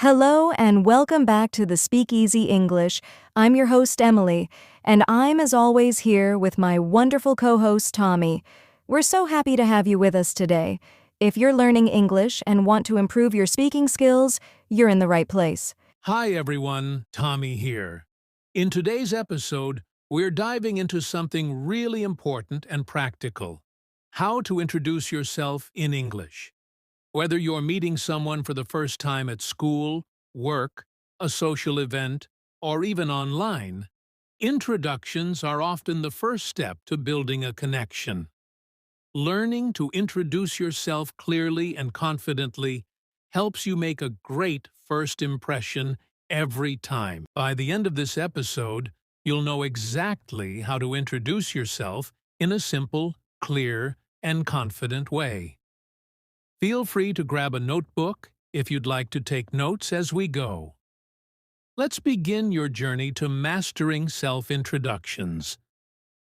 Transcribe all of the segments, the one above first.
Hello and welcome back to the Speakeasy English. I'm your host, Emily, and I'm as always here with my wonderful co-host, Tommy. We're so happy to have you with us today. If you're learning English and want to improve your speaking skills, you're in the right place. Hi everyone, Tommy here. In today's episode, we're diving into something really important and practical: how to introduce yourself in English. Whether you're meeting someone for the first time at school, work, a social event, or even online, introductions are often the first step to building a connection. Learning to introduce yourself clearly and confidently helps you make a great first impression every time. By the end of this episode, you'll know exactly how to introduce yourself in a simple, clear, and confident way. Feel free to grab a notebook if you'd like to take notes as we go. Let's begin your journey to mastering self-introductions.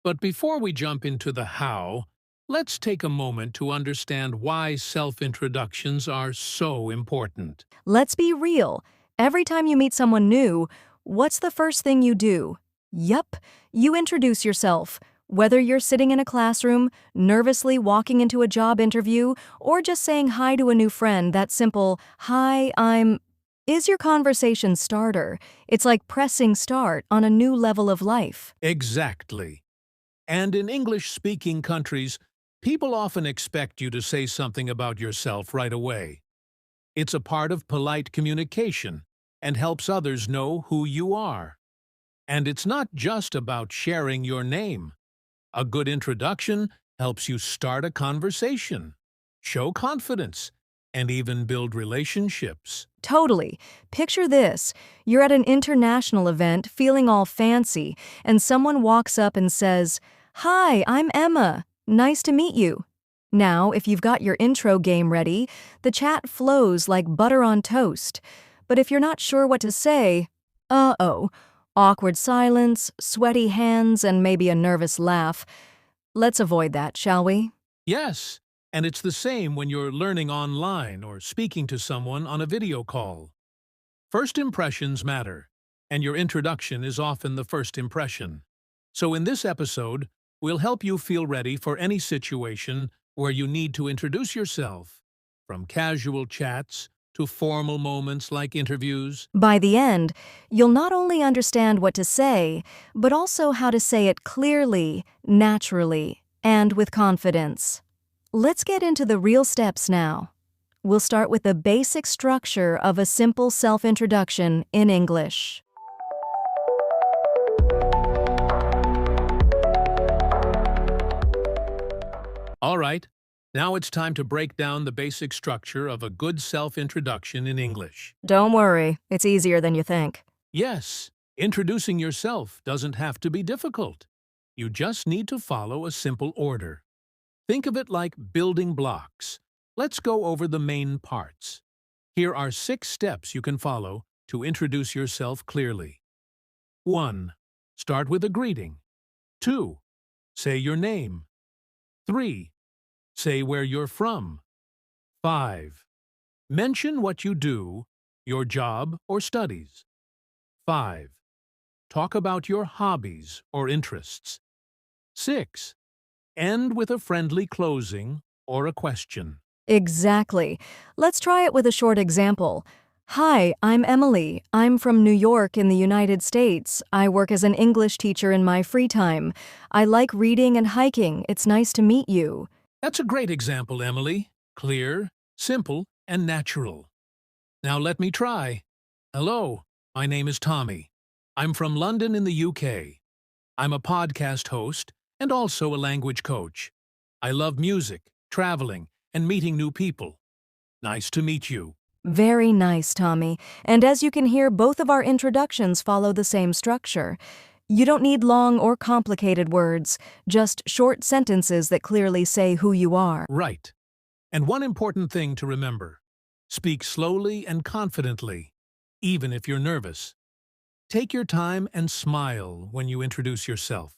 But before we jump into the how, let's take a moment to understand why self-introductions are so important. Let's be real. Every time you meet someone new, what's the first thing you do? Yup, you introduce yourself. Whether you're sitting in a classroom, nervously walking into a job interview, or just saying hi to a new friend, that simple, "Hi, I'm," is your conversation starter. It's like pressing start on a new level of life. Exactly. And in English-speaking countries, people often expect you to say something about yourself right away. It's a part of polite communication and helps others know who you are. And it's not just about sharing your name. A good introduction helps you start a conversation, show confidence, and even build relationships. Totally. Picture this. You're at an international event feeling all fancy, and someone walks up and says, "Hi, I'm Emma. Nice to meet you." Now, if you've got your intro game ready, the chat flows like butter on toast. But if you're not sure what to say, uh-oh. Awkward silence, sweaty hands, and maybe a nervous laugh. Let's avoid that, shall we? Yes, and it's the same when you're learning online or speaking to someone on a video call. First impressions matter, and your introduction is often the first impression. So in this episode, we'll help you feel ready for any situation where you need to introduce yourself, from casual chats to formal moments like interviews. By the end, you'll not only understand what to say, but also how to say it clearly, naturally, and with confidence. Let's get into the real steps now. We'll start with the basic structure of a simple self-introduction in English. All right, now it's time to break down the basic structure of a good self-introduction in English. Don't worry, it's easier than you think. Yes, introducing yourself doesn't have to be difficult. You just need to follow a simple order. Think of it like building blocks. Let's go over the main parts. Here are 6 steps you can follow to introduce yourself clearly. 1. Start with a greeting. 2. Say your name. 3. Say where you're from. 5. Mention what you do, your job or studies. 5. Talk about your hobbies or interests. 6. End with a friendly closing or a question. Exactly. Let's try it with a short example. "Hi, I'm Emily. I'm from New York in the United States. I work as an English teacher in my free time. I like reading and hiking. It's nice to meet you." That's a great example, Emily. Clear, simple, and natural. Now let me try. Hello, my name is Tommy. I'm from London in the UK. I'm a podcast host and also a language coach. I love music, traveling, and meeting new people. Nice to meet you. Very nice, Tommy. And as you can hear, both of our introductions follow the same structure. You don't need long or complicated words, just short sentences that clearly say who you are. Right. And one important thing to remember: speak slowly and confidently, even if you're nervous. Take your time and smile when you introduce yourself.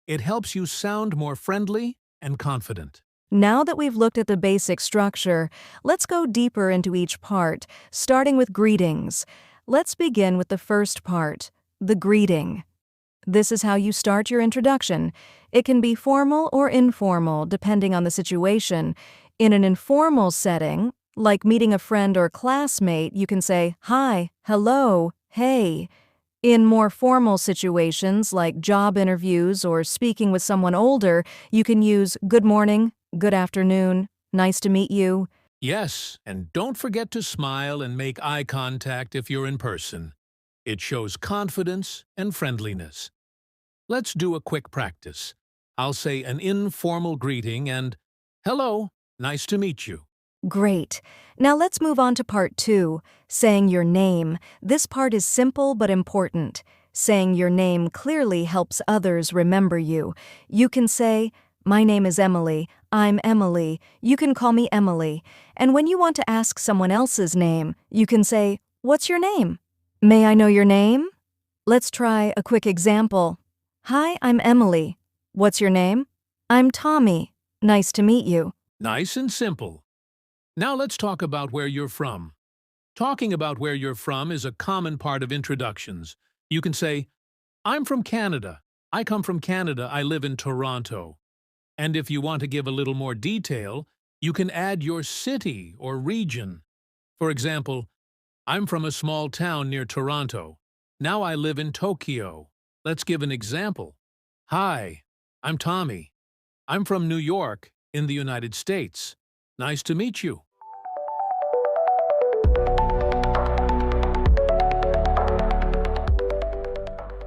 It helps you sound more friendly and confident. Now that we've looked at the basic structure, let's go deeper into each part, starting with greetings. Let's begin with the first part, the greeting. This is how you start your introduction. It can be formal or informal, depending on the situation. In an informal setting, like meeting a friend or classmate, you can say, "Hi," "Hello," "Hey." In more formal situations, like job interviews or speaking with someone older, you can use "Good morning," "Good afternoon," "Nice to meet you." Yes, and don't forget to smile and make eye contact if you're in person. It shows confidence and friendliness. Let's do a quick practice. I'll say an informal greeting and, "Hello, nice to meet you." Great. Now let's move on to part 2, saying your name. This part is simple but important. Saying your name clearly helps others remember you. You can say, "My name is Emily. I'm Emily. You can call me Emily." And when you want to ask someone else's name, you can say, "What's your name?" "May I know your name?" Let's try a quick example. "Hi, I'm Emily. What's your name?" "I'm Tommy. Nice to meet you." Nice and simple. Now let's talk about where you're from. Talking about where you're from is a common part of introductions. You can say, "I'm from Canada. I come from Canada. I live in Toronto." And if you want to give a little more detail, you can add your city or region. For example, "I'm from a small town near Toronto. Now I live in Tokyo." Let's give an example. "Hi, I'm Tommy. I'm from New York in the United States. Nice to meet you."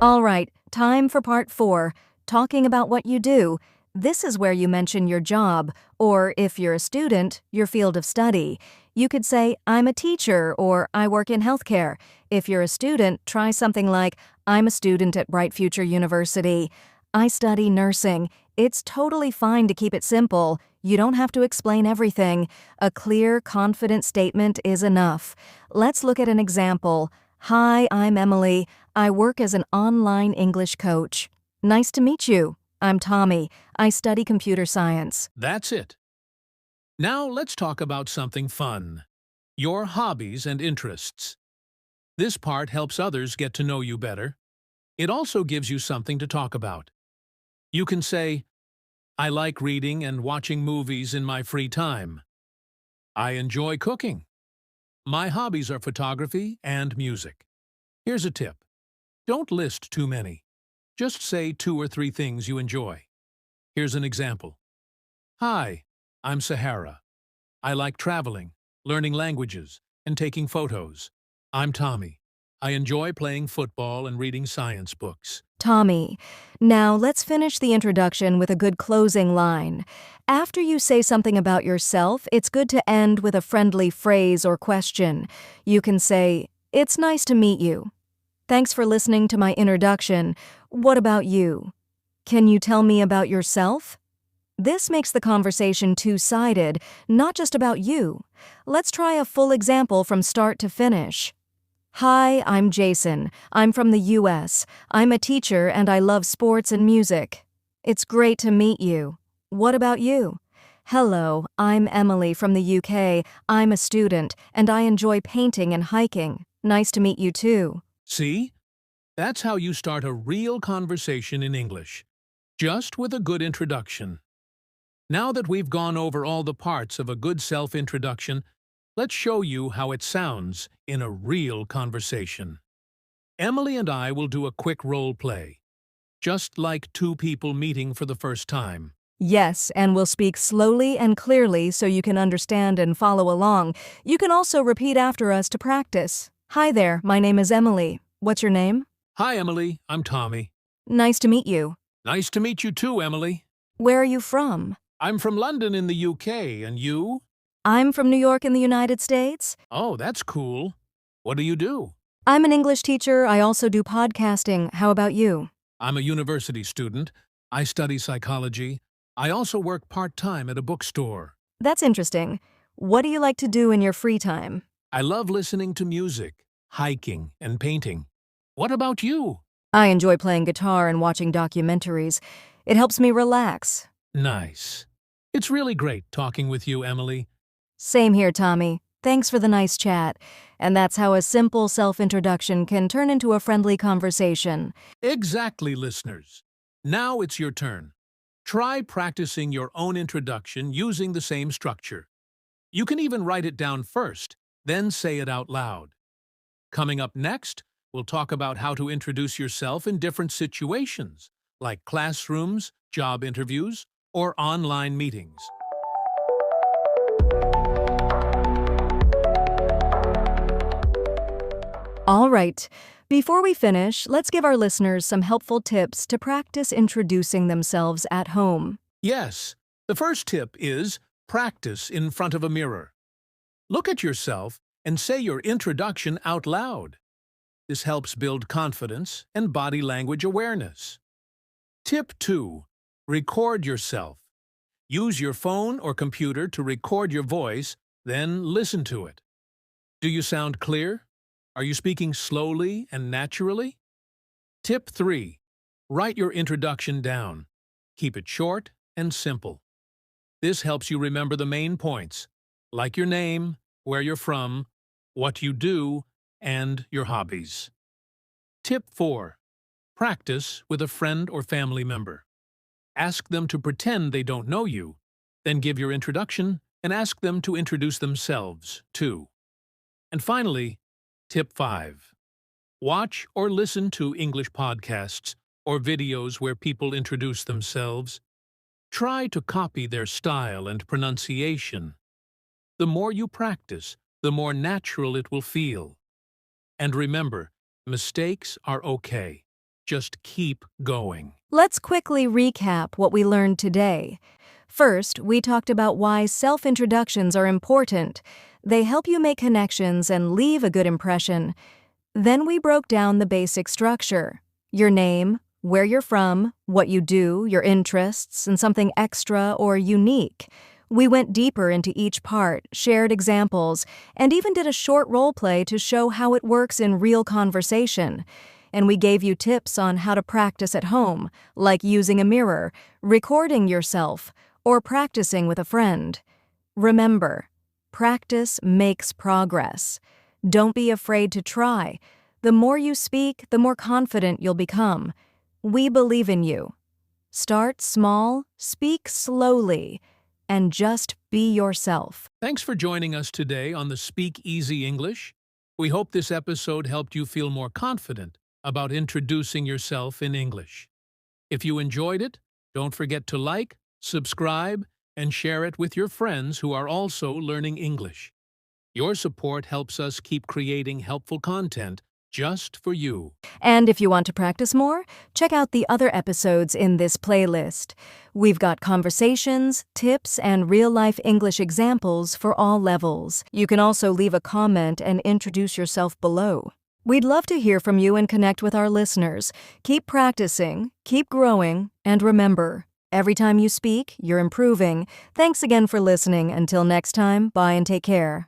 All right, time for part 4, talking about what you do. This is where you mention your job, or if you're a student, your field of study. You could say, "I'm a teacher," or "I work in healthcare." If you're a student, try something like, "I'm a student at Bright Future University. I study nursing." It's totally fine to keep it simple. You don't have to explain everything. A clear, confident statement is enough. Let's look at an example. "Hi, I'm Emily. I work as an online English coach." "Nice to meet you. I'm Tommy. I study computer science." That's it. Now let's talk about something fun. Your hobbies and interests. This part helps others get to know you better. It also gives you something to talk about. You can say, "I like reading and watching movies in my free time. I enjoy cooking. My hobbies are photography and music." Here's a tip. Don't list too many. Just say 2 or 3 things you enjoy. Here's an example. "Hi, I'm Sahara. I like traveling, learning languages, and taking photos. I'm Tommy. I enjoy playing football and reading science books." Tommy. Now let's finish the introduction with a good closing line. After you say something about yourself, it's good to end with a friendly phrase or question. You can say, "It's nice to meet you. Thanks for listening to my introduction. What about you? Can you tell me about yourself?" This makes the conversation two-sided, not just about you. Let's try a full example from start to finish. "Hi, I'm Jason. I'm from the US. I'm a teacher and I love sports and music. It's great to meet you. What about you?" "Hello, I'm Emily from the UK. I'm a student and I enjoy painting and hiking. Nice to meet you too." See? That's how you start a real conversation in English, just with a good introduction. Now that we've gone over all the parts of a good self-introduction, let's show you how it sounds in a real conversation. Emily and I will do a quick role play, just like 2 people meeting for the first time. Yes, and we'll speak slowly and clearly so you can understand and follow along. You can also repeat after us to practice. "Hi there, my name is Emily. What's your name?" "Hi, Emily. I'm Tommy." "Nice to meet you." "Nice to meet you too, Emily." "Where are you from?" "I'm from London in the UK, and you?" "I'm from New York in the United States." "Oh, that's cool. What do you do?" "I'm an English teacher. I also do podcasting. How about you?" "I'm a university student. I study psychology. I also work part-time at a bookstore." "That's interesting. What do you like to do in your free time?" "I love listening to music, hiking, and painting." "What about you?" "I enjoy playing guitar and watching documentaries. It helps me relax." Nice. It's really great talking with you, Emily. Same here, Tommy. Thanks for the nice chat. And that's how a simple self-introduction can turn into a friendly conversation. Exactly, listeners. Now it's your turn. Try practicing your own introduction using the same structure. You can even write it down first, then say it out loud. Coming up next, we'll talk about how to introduce yourself in different situations, like classrooms, job interviews, or online meetings. All right. Before we finish, let's give our listeners some helpful tips to practice introducing themselves at home. Yes, the first tip is practice in front of a mirror. Look at yourself and say your introduction out loud. This helps build confidence and body language awareness. Tip 2. Record yourself. Use your phone or computer to record your voice, then listen to it. Do you sound clear? Are you speaking slowly and naturally? Tip 3. Write your introduction down. Keep it short and simple. This helps you remember the main points, like your name, where you're from, what you do, and your hobbies. Tip 4. Practice with a friend or family member. Ask them to pretend they don't know you, then give your introduction and ask them to introduce themselves, too. And finally, Tip 5. Watch or listen to English podcasts or videos where people introduce themselves. Try to copy their style and pronunciation. The more you practice, the more natural it will feel. And remember, mistakes are okay. Just keep going. Let's quickly recap what we learned today. First, we talked about why self-introductions are important. They help you make connections and leave a good impression. Then we broke down the basic structure: your name, where you're from, what you do, your interests, and something extra or unique. We went deeper into each part, shared examples, and even did a short role play to show how it works in real conversation. And we gave you tips on how to practice at home, like using a mirror, recording yourself, or practicing with a friend. Remember, practice makes progress. Don't be afraid to try. The more you speak, the more confident you'll become. We believe in you. Start small, speak slowly, and just be yourself. Thanks for joining us today on the Speak Easy English. We hope this episode helped you feel more confident about introducing yourself in English. If you enjoyed it, don't forget to like, subscribe, and share it with your friends who are also learning English. Your support helps us keep creating helpful content just for you. And if you want to practice more, check out the other episodes in this playlist. We've got conversations, tips, and real-life English examples for all levels. You can also leave a comment and introduce yourself below. We'd love to hear from you and connect with our listeners. Keep practicing, keep growing, and remember, every time you speak, you're improving. Thanks again for listening. Until next time, bye and take care.